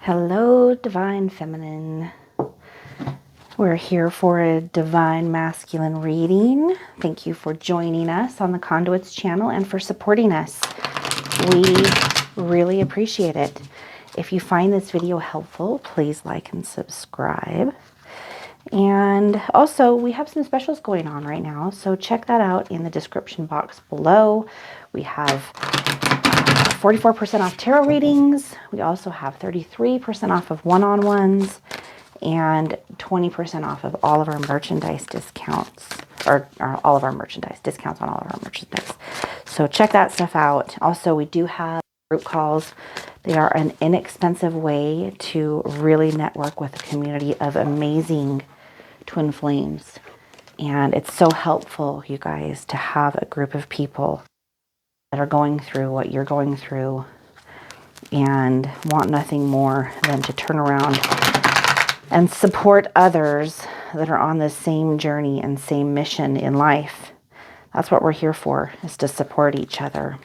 Hello, Divine Feminine. We're here for a Divine Masculine reading. Thank you for joining us on the Conduits channel and for supporting us. We really appreciate it. If you find this video helpful, please like and subscribe. And also, we have some specials going on right now, so check that out in the description box below. We have 44% off tarot readings. We also have 33% off of one-on-ones and 20% off of all of our merchandise discounts, or all of our merchandise, discounts on all of our merchandise. So check that stuff out. Also, we do have group calls. They are an inexpensive way to really network with a community of amazing twin flames. And it's so helpful, you guys, to have a group of people that are going through what you're going through and want nothing more than to turn around and support others that are on the same journey and same mission in life. That's what we're here for, is to support each other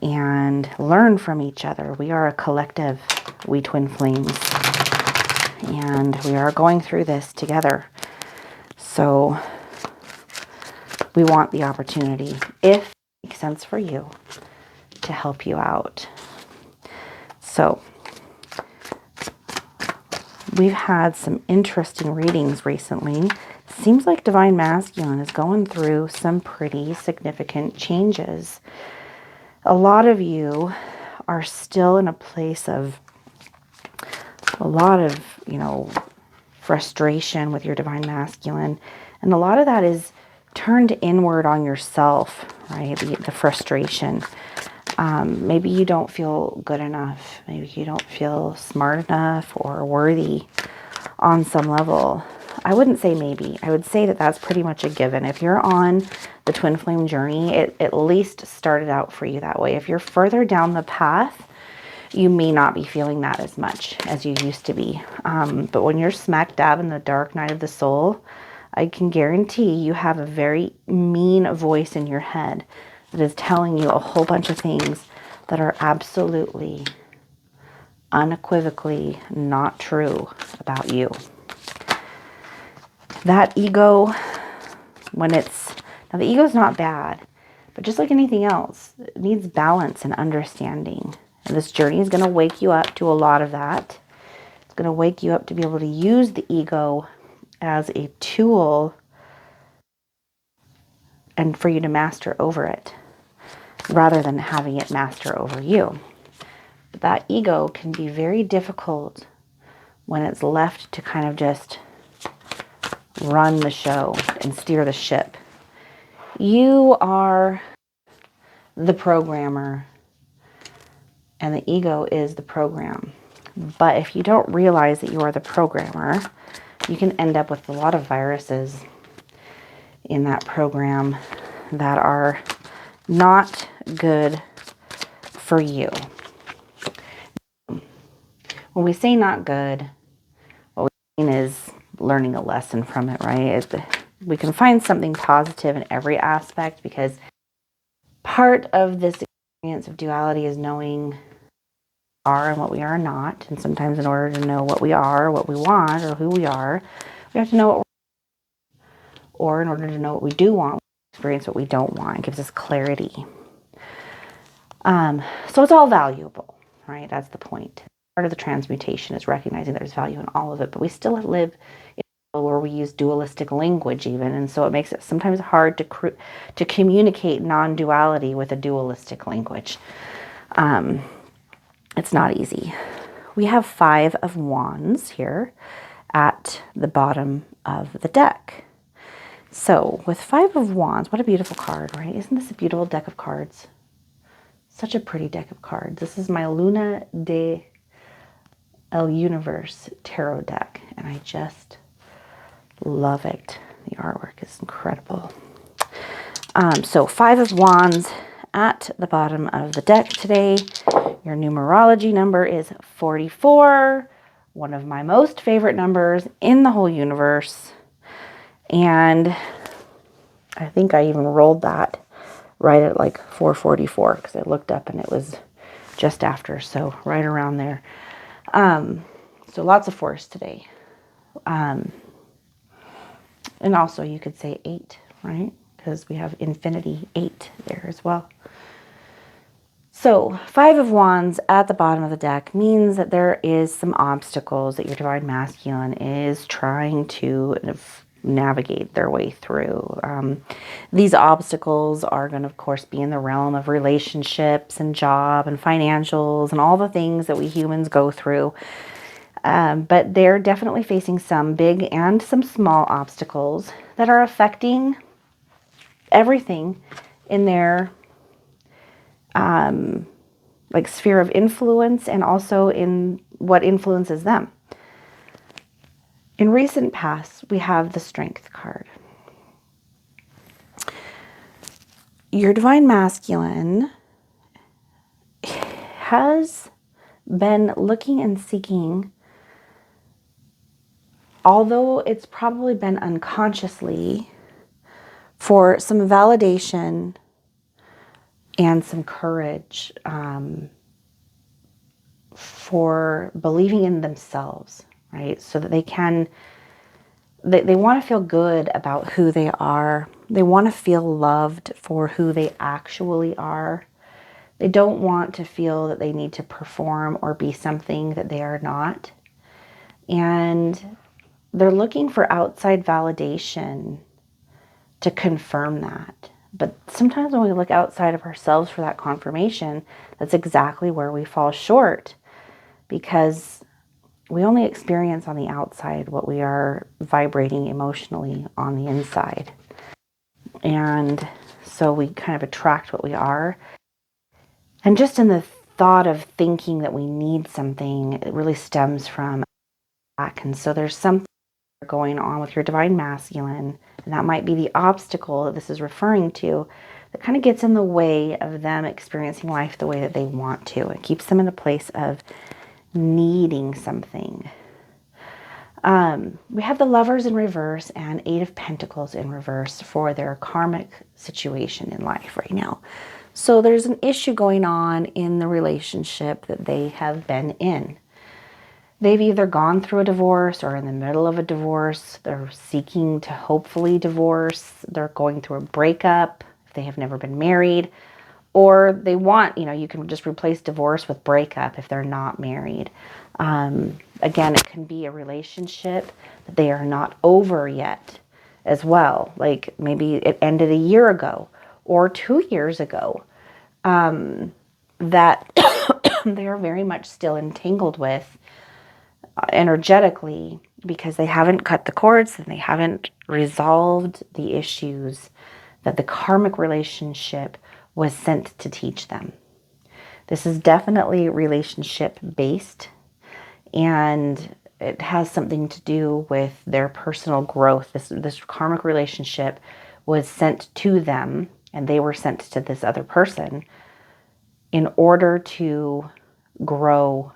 and learn from each other. We are a collective, we twin flames, and we are going through this together. So we want the opportunity, if it makes sense for you, to help you out. So we've had some interesting readings recently. Seems like Divine Masculine is going through some pretty significant changes. A lot of you are still in a place of a lot of, frustration with your Divine Masculine. And a lot of that is turned inward on yourself, right? The frustration. Maybe you don't feel good enough. Maybe you don't feel smart enough or worthy on some level. I wouldn't say maybe. I would say that that's pretty much a given. If you're on the twin flame journey, it at least started out for you that way. If you're further down the path, you may not be feeling that as much as you used to be. But when you're smack dab in the dark night of the soul, I can guarantee you have a very mean voice in your head that is telling you a whole bunch of things that are absolutely, unequivocally not true about you. That ego, now the ego's not bad, but just like anything else, it needs balance and understanding. And this journey is going to wake you up to a lot of that. It's going to wake you up to be able to use the ego as a tool and for you to master over it, rather than having it master over you. But that ego can be very difficult when it's left to kind of just run the show and steer the ship. You are the programmer, and the ego is the program. But if you don't realize that you are the programmer, you can end up with a lot of viruses in that program that are not good for you. When we say not good, what we mean is learning a lesson from it, right? We can find something positive in every aspect, because part of this experience of duality is knowing what we are and what we are not. And sometimes in order to know what we are, what we want, or who we are, we have to know what we're, or in order to know what we do want, we experience what we don't want. It gives us clarity. So it's all valuable, right? That's the point. Part of the transmutation is recognizing there's value in all of it, but we still live in a world where we use dualistic language even, and so it makes it sometimes hard to communicate non-duality with a dualistic language. It's not easy. We have 5 of Wands here at the bottom of the deck. So with 5 of Wands, what a beautiful card, right? Isn't this a beautiful deck of cards? Such a pretty deck of cards. This is my Luna de El Universe tarot deck, and I just love it. The artwork is incredible. So 5 of Wands at the bottom of the deck today. Your numerology number is 44, one of my most favorite numbers in the whole universe. And I think I even rolled that right at like 444, because I looked up and it was just after, so right around there. So lots of force today. And also you could say 8, right? Because we have infinity 8 there as well. So 5 of Wands at the bottom of the deck means that there is some obstacles that your divine masculine is trying to navigate their way through. These obstacles are going to, of course, be in the realm of relationships and job and financials and all the things that we humans go through. But they're definitely facing some big and some small obstacles that are affecting everything in their like sphere of influence and also in what influences them. In recent past, we have the Strength card. Your divine masculine has been looking and seeking, although it's probably been unconsciously, for some validation and some courage for believing in themselves, right? So that they want to feel good about who they are. They want to feel loved for who they actually are. They don't want to feel that they need to perform or be something that they are not. And they're looking for outside validation to confirm that. But sometimes when we look outside of ourselves for that confirmation, that's exactly where we fall short, because we only experience on the outside what we are vibrating emotionally on the inside. And so we kind of attract what we are. And just in the thought of thinking that we need something, it really stems from back. And so there's something going on with your divine masculine, and that might be the obstacle that this is referring to, that kind of gets in the way of them experiencing life the way that they want to. It keeps them in a place of needing something. We have the Lovers in reverse and 8 of Pentacles in reverse for their karmic situation in life right now. So there's an issue going on in the relationship that they have been in. They've either gone through a divorce or in the middle of a divorce. They're seeking to hopefully divorce. They're going through a breakup if they have never been married. Or they want, you can just replace divorce with breakup if they're not married. Again, it can be a relationship that they are not over yet as well. Like maybe it ended a year ago or 2 years ago, that they are very much still entangled with energetically, because they haven't cut the cords and they haven't resolved the issues that the karmic relationship was sent to teach them. This is definitely relationship based, and it has something to do with their personal growth. This karmic relationship was sent to them, and they were sent to this other person in order to grow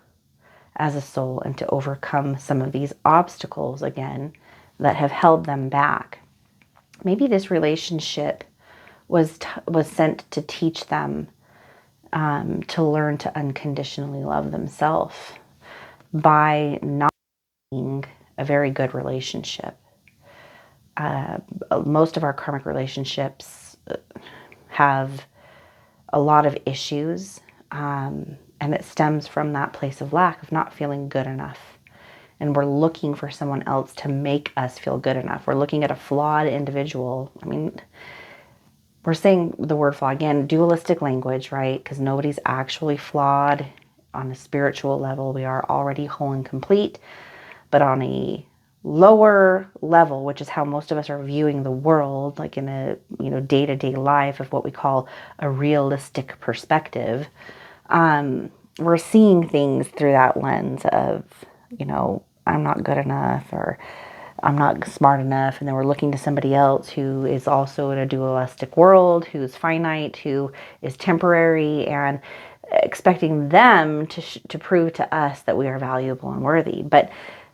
as a soul and to overcome some of these obstacles again that have held them back. Maybe this relationship was sent to teach them to learn to unconditionally love themselves by not being a very good relationship. Most of our karmic relationships have a lot of issues, and it stems from that place of lack, of not feeling good enough. And we're looking for someone else to make us feel good enough. We're looking at a flawed individual. I mean, we're saying the word flaw again, dualistic language, right? Because nobody's actually flawed on a spiritual level. We are already whole and complete. But on a lower level, which is how most of us are viewing the world, like in a day-to-day life of what we call a realistic perspective, we're seeing things through that lens of, I'm not good enough, or I'm not smart enough. And then we're looking to somebody else who is also in a dualistic world, who's finite, who is temporary, and expecting them to prove to us that we are valuable and worthy. But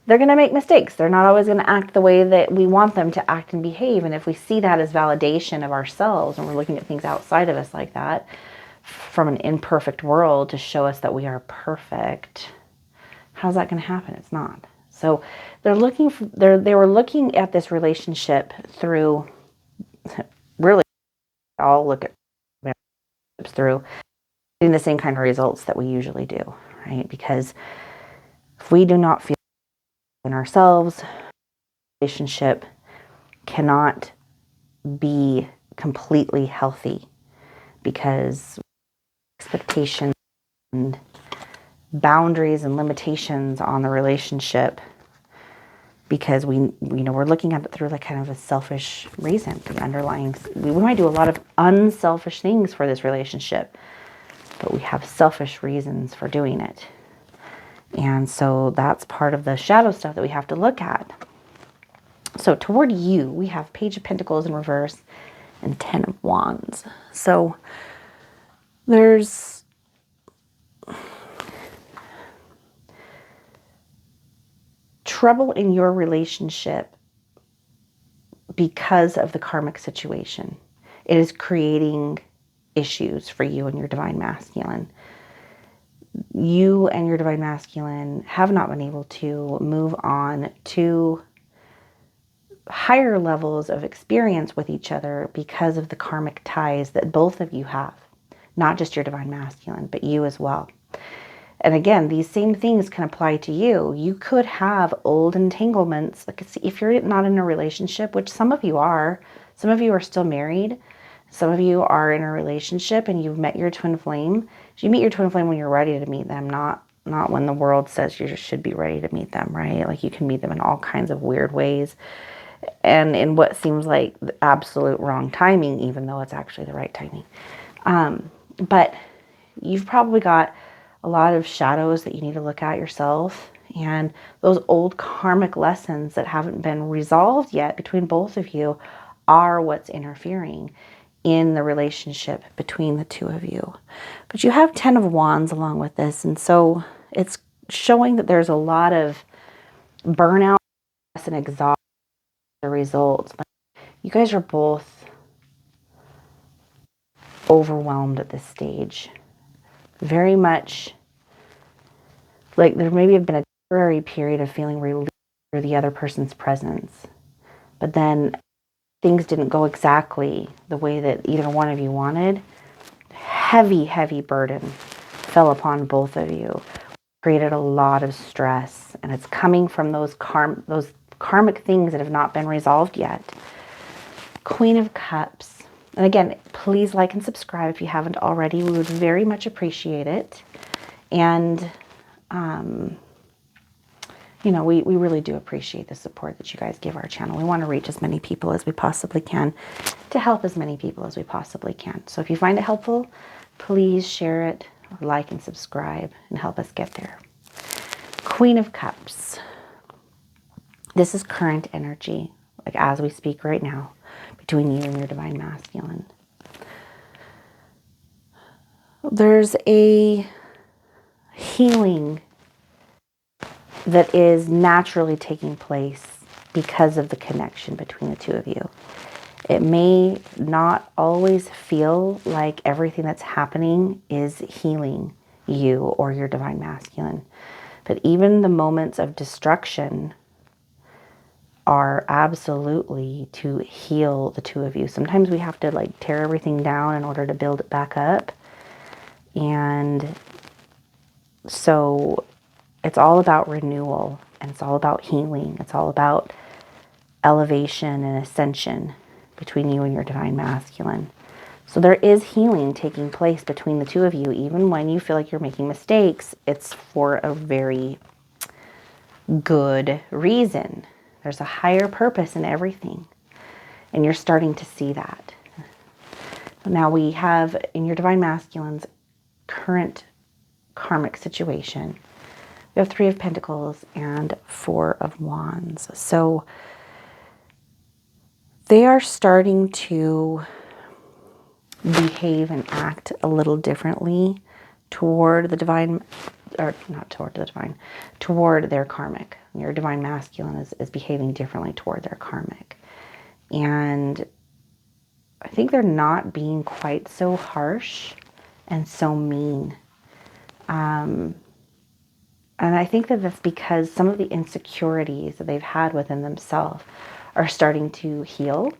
they're going to make mistakes. They're not always going to act the way that we want them to act and behave. And if we see that as validation of ourselves, and we're looking at things outside of us like that, from an imperfect world to show us that we are perfect, How's that going to happen? It's not. So they're looking for, they were looking at this relationship through, really, I'll look at relationships through doing the same kind of results that we usually do, right? Because if we do not feel in ourselves, relationship cannot be completely healthy, because expectations and boundaries and limitations on the relationship, because we're looking at it through like kind of a selfish reason. The underlying, we might do a lot of unselfish things for this relationship, but we have selfish reasons for doing it. And so that's part of the shadow stuff that we have to look at. So toward you, we have Page of Pentacles in reverse and 10 of Wands. So there's trouble in your relationship because of the karmic situation. It is creating issues for you and your divine masculine. You and your divine masculine have not been able to move on to higher levels of experience with each other because of the karmic ties that both of you have. Not just your divine masculine, but you as well. And again, these same things can apply to you. You could have old entanglements. Like, if you're not in a relationship, which some of you are still married. Some of you are in a relationship and you've met your twin flame. You meet your twin flame when you're ready to meet them, not when the world says you should be ready to meet them, right? Like, you can meet them in all kinds of weird ways and in what seems like the absolute wrong timing, even though it's actually the right timing. But you've probably got a lot of shadows that you need to look at yourself, and those old karmic lessons that haven't been resolved yet between both of you are what's interfering in the relationship between the two of you. But you have 10 of Wands along with this, and so it's showing that there's a lot of burnout and exhaustion as a result. You guys are both overwhelmed at this stage. Very much like there maybe have been a temporary period of feeling relief through the other person's presence, but then things didn't go exactly the way that either one of you wanted. Heavy, heavy burden fell upon both of you, created a lot of stress, and it's coming from those karmic things that have not been resolved yet. Queen of Cups. And again, please like and subscribe if you haven't already. We would very much appreciate it. And we really do appreciate the support that you guys give our channel. We want to reach as many people as we possibly can, to help as many people as we possibly can. So if you find it helpful, please share it, or like and subscribe, and help us get there. Queen of Cups. This is current energy, like as we speak right now, between you and your divine masculine. There's a healing that is naturally taking place because of the connection between the two of you. It may not always feel like everything that's happening is healing you or your divine masculine, but even the moments of destruction are absolutely to heal the two of you. Sometimes we have to like tear everything down in order to build it back up. And so it's all about renewal, and it's all about healing. It's all about elevation and ascension between you and your divine masculine. So there is healing taking place between the two of you. Even when you feel like you're making mistakes, it's for a very good reason. There's a higher purpose in everything, and you're starting to see that. Now we have in your divine masculine's current karmic situation, we have 3 of Pentacles and 4 of Wands. So they are starting to behave and act a little differently toward the divine, or not toward the divine, toward their karmic. Your divine masculine is behaving differently toward their karmic. And I think they're not being quite so harsh and so mean. And And I think that that's because some of the insecurities that they've had within themselves are starting to heal.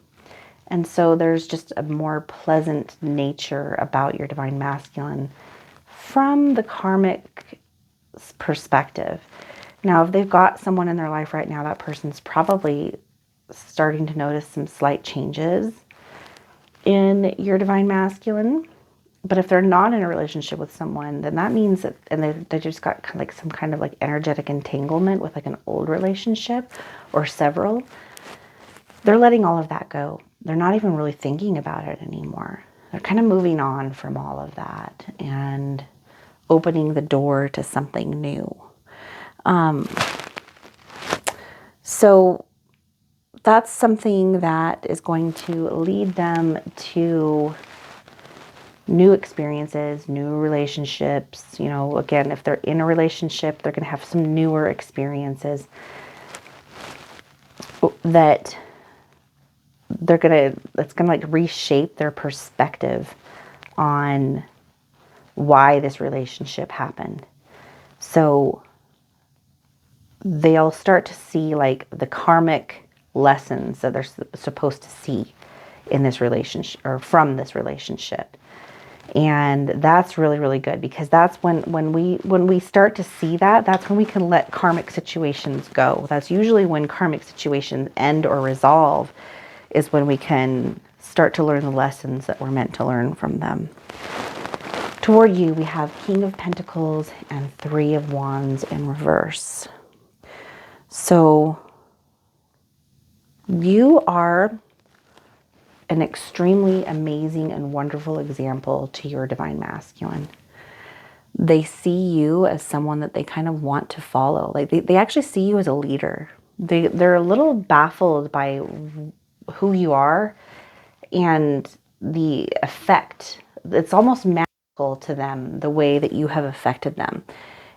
And so there's just a more pleasant nature about your divine masculine from the karmic perspective. Now, if they've got someone in their life right now, that person's probably starting to notice some slight changes in your divine masculine. But if they're not in a relationship with someone, then that means that, and they just got kind of like some kind of like energetic entanglement with like an old relationship or several, they're letting all of that go. They're not even really thinking about it anymore. They're kind of moving on from all of that and opening the door to something new. So that's something that is going to lead them to new experiences, new relationships. You know, again, if they're in a relationship, they're going to have some newer experiences that that's going to like reshape their perspective on why this relationship happened. So they'll start to see like the karmic lessons that they're supposed to see in this relationship or from this relationship. And that's really, really good, because that's when we start to see that, that's when we can let karmic situations go. That's usually when karmic situations end or resolve, is when we can start to learn the lessons that we're meant to learn from them. Toward you, we have King of Pentacles and Three of Wands in reverse. So you are an extremely amazing and wonderful example to your divine masculine. They see you as someone that they kind of want to follow. Like they actually see you as a leader. They're a little baffled by who you are and the effect. It's almost magical to them, the way that you have affected them.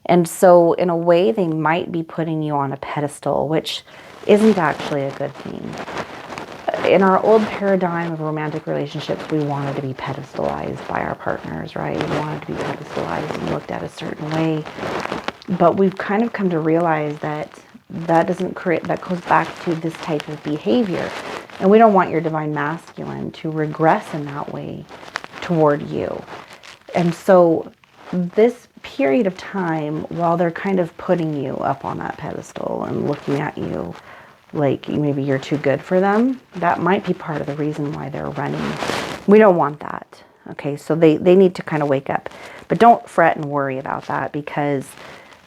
And so in a way, they might be putting you on a pedestal, which isn't actually a good thing. In our old paradigm of romantic relationships, we wanted to be pedestalized by our partners, right? We wanted to be pedestalized and looked at a certain way. But we've kind of come to realize that that goes back to this type of behavior. And we don't want your divine masculine to regress in that way toward you. And so this period of time, while they're kind of putting you up on that pedestal and looking at you like maybe you're too good for them, that might be part of the reason why they're running. We don't want that. Okay, so they need to kind of wake up. But don't fret and worry about that, because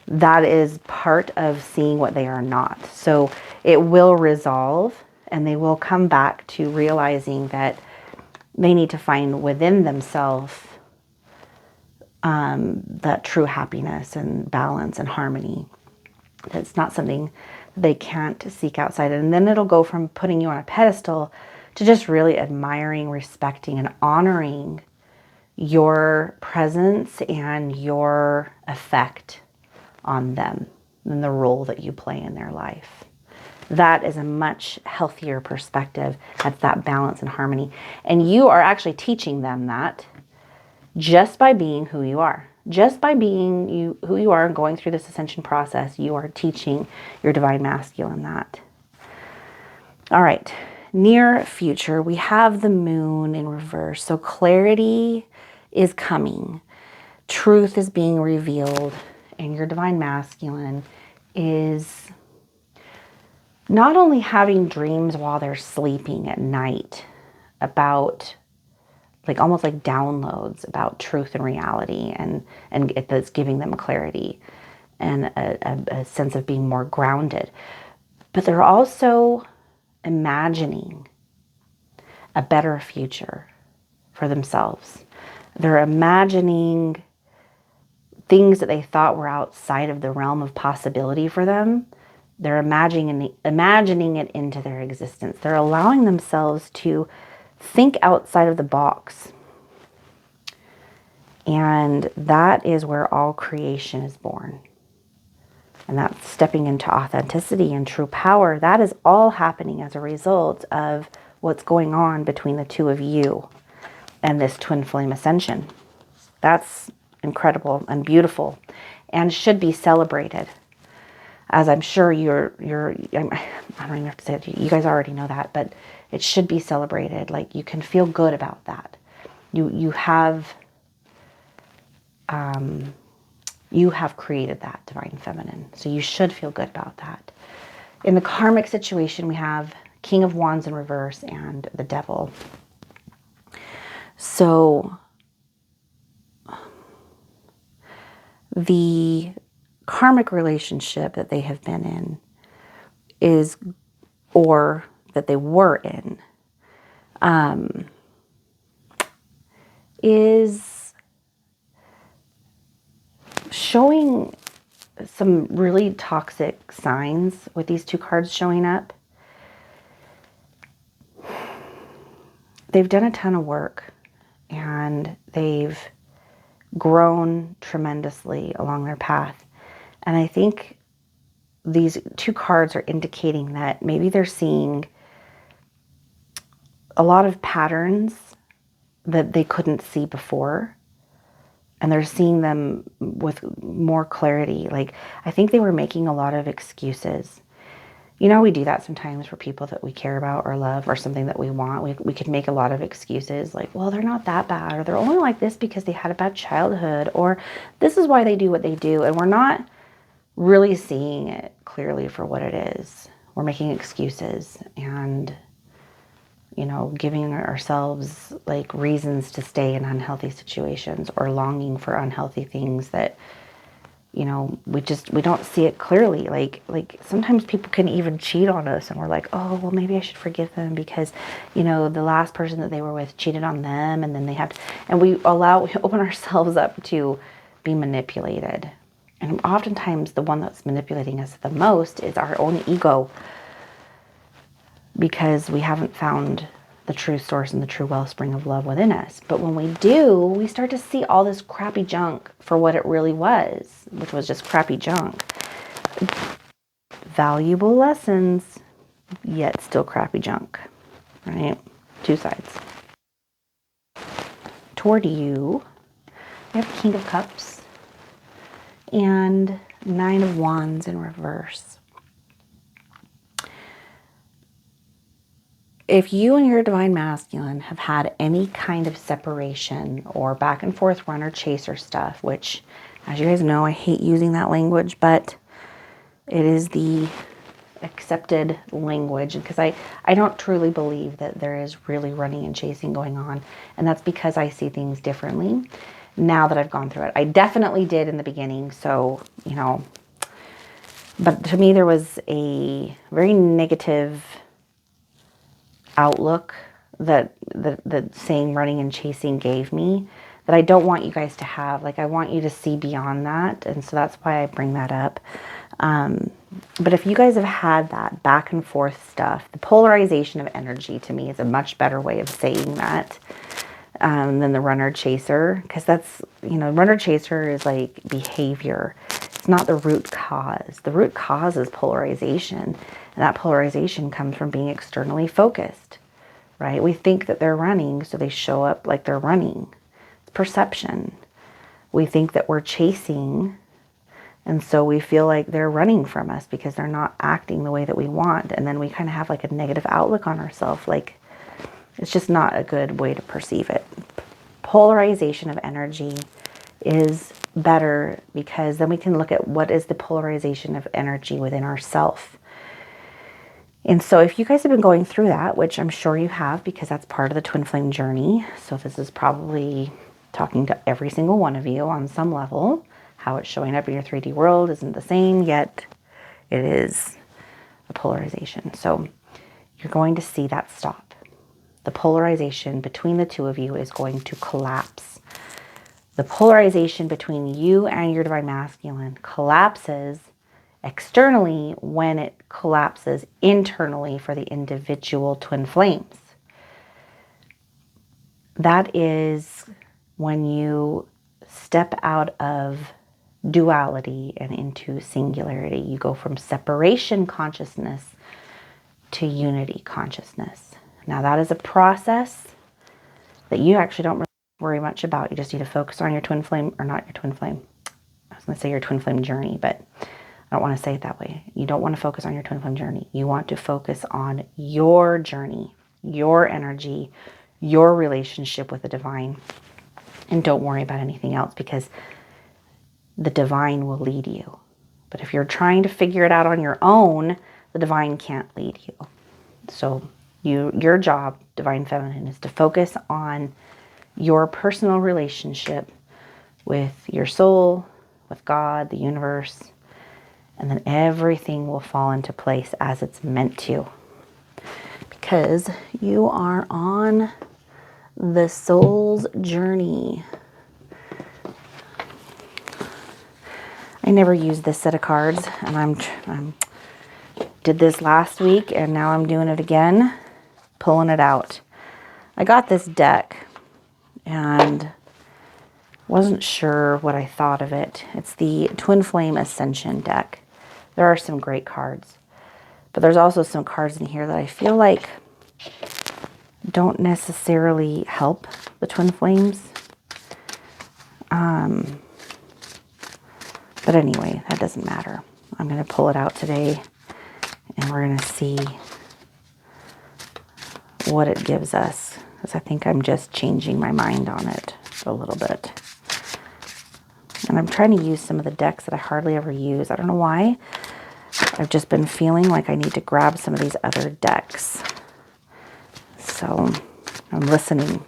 that is part of seeing what they are not. So it will resolve, and they will come back to realizing that they need to find within themselves that true happiness and balance and harmony. It's not something they can't seek outside. And then it'll go from putting you on a pedestal to just really admiring, respecting, and honoring your presence and your effect on them and the role that you play in their life. That is a much healthier perspective. That's that balance and harmony. And you are actually teaching them that just by being who you are. Just by being who you are and going through this ascension process, you are teaching your divine masculine that. All right, near future, we have the moon in reverse. So clarity is coming. Truth is being revealed, and your divine masculine is not only having dreams while they're sleeping at night about, like almost like downloads about truth and reality, and that's giving them clarity and a sense of being more grounded. But they're also imagining a better future for themselves. They're imagining things that they thought were outside of the realm of possibility for them. They're imagining it into their existence. They're allowing themselves to think outside of the box. And that is where all creation is born. And that's stepping into authenticity and true power. That is all happening as a result of what's going on between the two of you and this twin flame ascension. That's incredible and beautiful. and should be celebrated. As I'm sure I don't even have to say it, you guys already know that, but it should be celebrated. Like, you can feel good about that. You have created that divine feminine. So you should feel good about that. In the karmic situation, we have King of Wands in reverse and the Devil. So the karmic relationship that they have been in or that they were in, is showing some really toxic signs with these two cards showing up. They've done a ton of work and they've grown tremendously along their path. And I think these two cards are indicating that maybe they're seeing a lot of patterns that they couldn't see before. And they're seeing them with more clarity. Like, I think they were making a lot of excuses. You know, we do that sometimes for people that we care about or love or something that we want. We could make a lot of excuses like, well, they're not that bad, or they're only like this because they had a bad childhood, or this is why they do what they do. And we're not really seeing it clearly for what it is. We're making excuses and, you know, giving ourselves like reasons to stay in unhealthy situations or longing for unhealthy things that, you know, we don't see it clearly. Like sometimes people can even cheat on us and we're like, oh, well, maybe I should forgive them because, you know, the last person that they were with cheated on them, and then they had, and we open ourselves up to be manipulated. And oftentimes the one that's manipulating us the most is our own ego, because we haven't found the true source and the true wellspring of love within us. But when we do, we start to see all this crappy junk for what it really was, which was just crappy junk. Valuable lessons, yet still crappy junk, right? Two sides. Toward you, we have King of Cups and Nine of Wands in reverse. If you and your divine masculine have had any kind of separation or back and forth runner chaser stuff, which, as you guys know, I hate using that language, but it is the accepted language, because I don't truly believe that there is really running and chasing going on. And that's because I see things differently now that I've gone through it. I definitely did in the beginning. So, you know, but to me, there was a very negative outlook that saying running and chasing gave me, that I don't want you guys to have. Like, I want you to see beyond that. And so that's why I bring that up. But if you guys have had that back and forth stuff, the polarization of energy to me is a much better way of saying that than the runner chaser. Because that's, you know, runner chaser is like behavior. It's not the root cause. The root cause is polarization. And that polarization comes from being externally focused, right? We think that they're running, so they show up like they're running. It's perception. We think that we're chasing, and so we feel like they're running from us because they're not acting the way that we want. And then we kind of have like a negative outlook on ourselves. Like, it's just not a good way to perceive it. Polarization of energy is better, because then we can look at what is the polarization of energy within ourself. And so if you guys have been going through that, which I'm sure you have, because that's part of the twin flame journey. So this is probably talking to every single one of you on some level. How it's showing up in your 3D world isn't the same, yet it is a polarization. So you're going to see that stop. The polarization between the two of you is going to collapse. The polarization between you and your divine masculine collapses externally when it collapses internally for the individual twin flames. That is when you step out of duality and into singularity. You go from separation consciousness to unity consciousness. Now, that is a process that you actually don't really worry much about. You just need to focus on your twin flame, or not your twin flame. was going to say your twin flame journey, but I don't want to say it that way. You don't want to focus on your twin flame journey. You want to focus on your journey, your energy, your relationship with the divine. And don't worry about anything else, because the divine will lead you. But if you're trying to figure it out on your own, the divine can't lead you. So your job, Divine Feminine, is to focus on your personal relationship with your soul, with God, the universe, and then everything will fall into place as it's meant to. Because you are on the soul's journey. I never used this set of cards, and I'm did this last week, and now I'm doing it again, pulling it out. I got this deck and wasn't sure what I thought of it. It's the Twin Flame Ascension deck. There are some great cards, but there's also some cards in here that I feel like don't necessarily help the twin flames. But anyway, that doesn't matter. I'm going to pull it out today, and we're going to see what it gives us, because I think I'm just changing my mind on it a little bit. And I'm trying to use some of the decks that I hardly ever use. I don't know why. I've just been feeling like I need to grab some of these other decks. So I'm listening.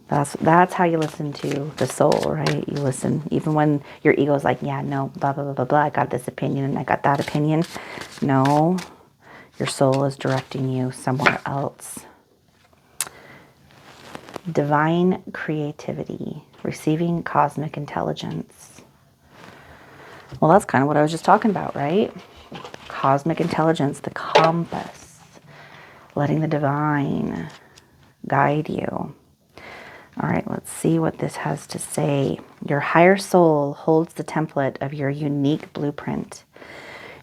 That's how you listen to the soul, right? You listen even when your ego is like, yeah, no, blah, blah, blah, blah, blah. I got this opinion and I got that opinion. No, your soul is directing you somewhere else. Divine creativity, receiving cosmic intelligence. Well, that's kind of what I was just talking about, right? Cosmic intelligence, the compass, letting the divine guide you. All right, let's see what this has to say. Your higher soul holds the template of your unique blueprint.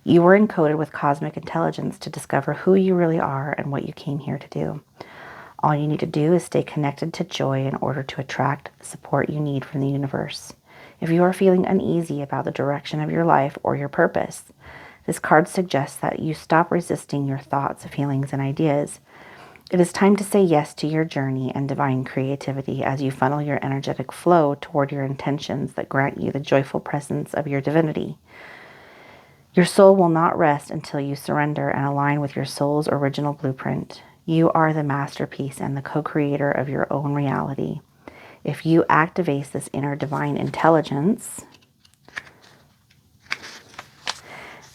You were encoded with cosmic intelligence to discover who you really are and what you came here to do. All you need to do is stay connected to joy in order to attract the support you need from the universe. If you are feeling uneasy about the direction of your life or your purpose, this card suggests that you stop resisting your thoughts, feelings, and ideas. It is time to say yes to your journey and divine creativity as you funnel your energetic flow toward your intentions that grant you the joyful presence of your divinity. Your soul will not rest until you surrender and align with your soul's original blueprint. You are the masterpiece and the co-creator of your own reality. If you activate this inner divine intelligence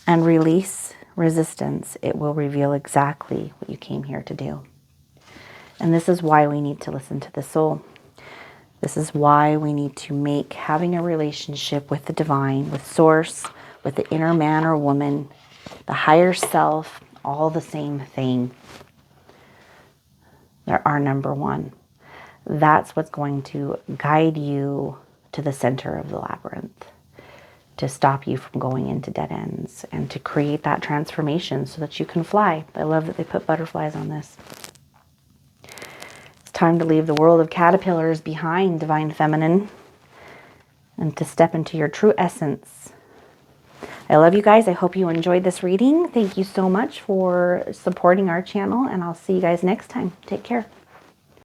and release resistance, it will reveal exactly what you came here to do. And this is why we need to listen to the soul. This is why we need to make having a relationship with the divine, with source, with the inner man or woman, the higher self, all the same thing. They're our number one. That's what's going to guide you to the center of the labyrinth, to stop you from going into dead ends, and to create that transformation so that you can fly. I love that they put butterflies on this. Time to leave the world of caterpillars behind, Divine Feminine, and to step into your true essence. I love you guys. I hope you enjoyed this reading. Thank you so much for supporting our channel, and I'll see you guys next time. Take care.